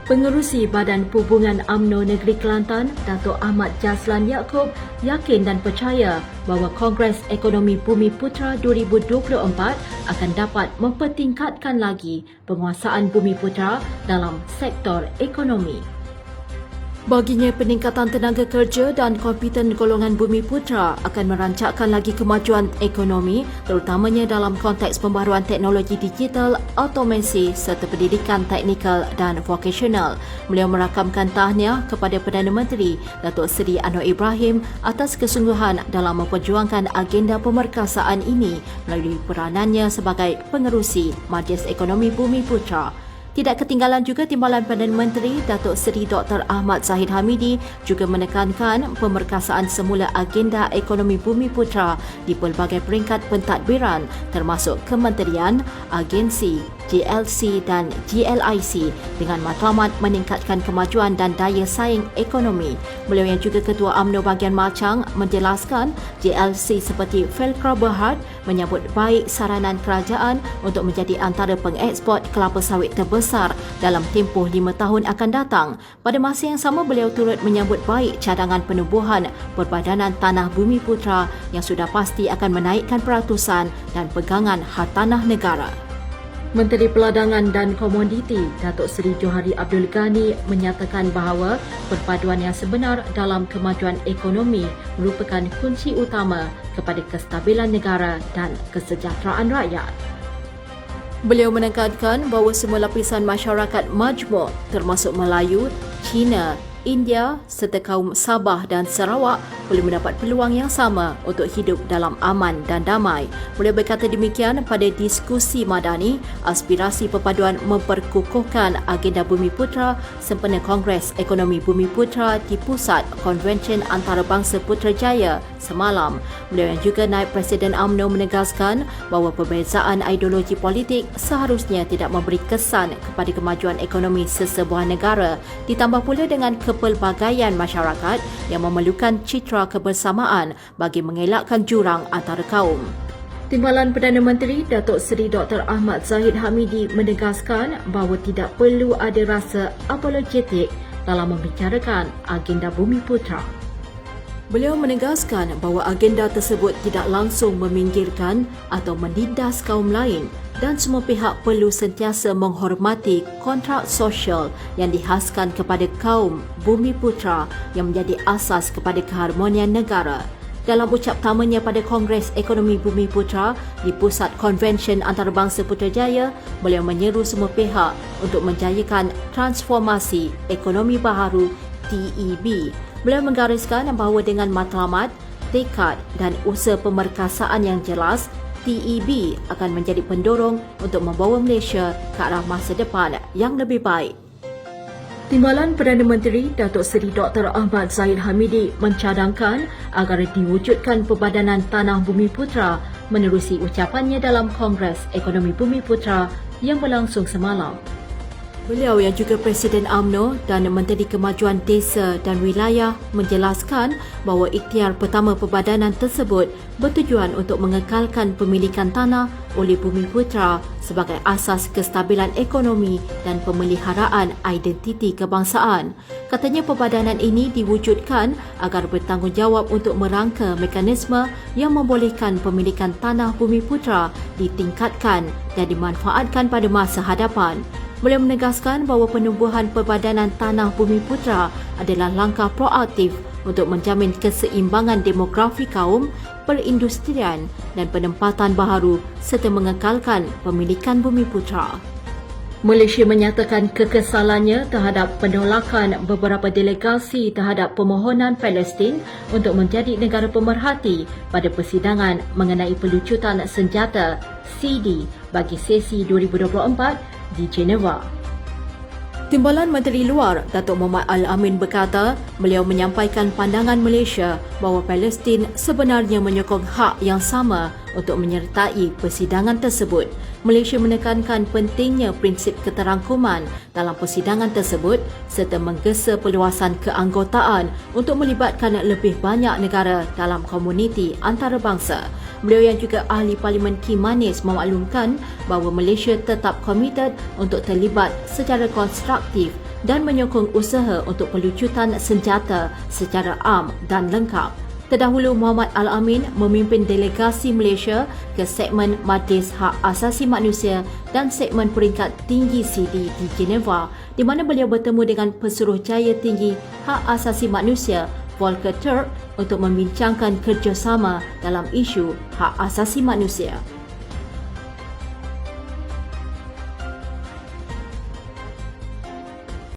Pengerusi Badan Perhubungan UMNO Negeri Kelantan, Datuk Ahmad Jazlan Yaakob, yakin dan percaya bahawa Kongres Ekonomi Bumi Putra 2024 akan dapat mempertingkatkan lagi penguasaan Bumi Putra dalam sektor ekonomi. Baginya, peningkatan tenaga kerja dan kompeten golongan Bumi Putra akan merancakkan lagi kemajuan ekonomi, terutamanya dalam konteks pembaharuan teknologi digital, automasi serta pendidikan teknikal dan vokasional. Beliau merakamkan tahniah kepada Perdana Menteri Datuk Seri Anwar Ibrahim atas kesungguhan dalam memperjuangkan agenda pemerkasaan ini melalui peranannya sebagai pengerusi Majlis Ekonomi Bumi Putra. Tidak ketinggalan juga Timbalan Perdana Menteri Datuk Seri Dr. Ahmad Zahid Hamidi juga menekankan pemerkasaan semula agenda ekonomi Bumi Putra di pelbagai peringkat pentadbiran termasuk kementerian, agensi, GLC dan GLIC dengan matlamat meningkatkan kemajuan dan daya saing ekonomi. Beliau yang juga Ketua UMNO bahagian Machang menjelaskan GLC seperti Velcro Berhad menyambut baik saranan kerajaan untuk menjadi antara pengeksport kelapa sawit terbesar dalam tempoh 5 tahun akan datang. Pada masa yang sama, beliau turut menyambut baik cadangan penubuhan Perbadanan Tanah Bumi Putra yang sudah pasti akan menaikkan peratusan dan pegangan hartanah negara. Menteri Peladangan dan Komoditi Datuk Seri Johari Abdul Ghani menyatakan bahawa perpaduan yang sebenar dalam kemajuan ekonomi merupakan kunci utama kepada kestabilan negara dan kesejahteraan rakyat. Beliau menekankan bahawa semua lapisan masyarakat majmuk termasuk Melayu, Cina, India serta kaum Sabah dan Sarawak boleh mendapat peluang yang sama untuk hidup dalam aman dan damai. Beliau berkata demikian pada diskusi madani aspirasi perpaduan memperkukuhkan agenda Bumi Putra sempena Kongres Ekonomi Bumi Putra di Pusat Konvensyen Antarabangsa Putrajaya semalam. Beliau yang juga Naib Presiden UMNO menegaskan bahawa perbezaan ideologi politik seharusnya tidak memberi kesan kepada kemajuan ekonomi sesebuah negara, ditambah pula dengan kepelbagaian masyarakat yang memerlukan citra kebersamaan bagi mengelakkan jurang antara kaum. Timbalan Perdana Menteri Datuk Seri Dr. Ahmad Zahid Hamidi menegaskan bahawa tidak perlu ada rasa apologetik dalam membicarakan agenda Bumi Putra. Beliau menegaskan bahawa agenda tersebut tidak langsung meminggirkan atau menindas kaum lain dan semua pihak perlu sentiasa menghormati kontrak sosial yang dihaskan kepada kaum Bumi Putra yang menjadi asas kepada keharmonian negara. Dalam ucap tamanya pada Kongres Ekonomi Bumi Putra di Pusat Konvensyen Antarabangsa Putrajaya, beliau menyeru semua pihak untuk menjayakan transformasi ekonomi baharu TEB. Beliau menggariskan bahawa dengan matlamat, tekad dan usaha pemerkasaan yang jelas, TEB akan menjadi pendorong untuk membawa Malaysia ke arah masa depan yang lebih baik. Timbalan Perdana Menteri Datuk Seri Dr. Ahmad Zahid Hamidi mencadangkan agar diwujudkan Perbadanan Tanah Bumi Putra menerusi ucapannya dalam Kongres Ekonomi Bumi Putra yang berlangsung semalam. Beliau yang juga Presiden UMNO dan Menteri Kemajuan Desa dan Wilayah menjelaskan bahawa ikhtiar pertama perbadanan tersebut bertujuan untuk mengekalkan pemilikan tanah oleh Bumi Putra sebagai asas kestabilan ekonomi dan pemeliharaan identiti kebangsaan. Katanya perbadanan ini diwujudkan agar bertanggungjawab untuk merangka mekanisme yang membolehkan pemilikan tanah Bumi Putra ditingkatkan dan dimanfaatkan pada masa hadapan. Beliau menegaskan bahawa penubuhan Perbadanan Tanah Bumi Putra adalah langkah proaktif untuk menjamin keseimbangan demografi kaum, perindustrian dan penempatan baharu serta mengekalkan pemilikan Bumi Putra. Malaysia menyatakan kekesalannya terhadap penolakan beberapa delegasi terhadap permohonan Palestin untuk menjadi negara pemerhati pada persidangan mengenai pelucutan senjata CD bagi sesi 2024 di Geneva. Timbalan Menteri Luar Datuk Muhammad Al-Amin berkata beliau menyampaikan pandangan Malaysia bahawa Palestin sebenarnya menyokong hak yang sama untuk menyertai persidangan tersebut. Malaysia menekankan pentingnya prinsip keterangkuman dalam persidangan tersebut serta menggesa perluasan keanggotaan untuk melibatkan lebih banyak negara dalam komuniti antarabangsa. Beliau yang juga ahli Parlimen Kimanis memaklumkan bahawa Malaysia tetap komited untuk terlibat secara konstruktif dan menyokong usaha untuk pelucutan senjata secara am dan lengkap. Terdahulu, Muhammad Al-Amin memimpin delegasi Malaysia ke segmen Majlis Hak Asasi Manusia dan segmen peringkat tinggi CD di Geneva, di mana beliau bertemu dengan Pesuruhjaya Tinggi Hak Asasi Manusia Volker Turk untuk membincangkan kerjasama dalam isu hak asasi manusia.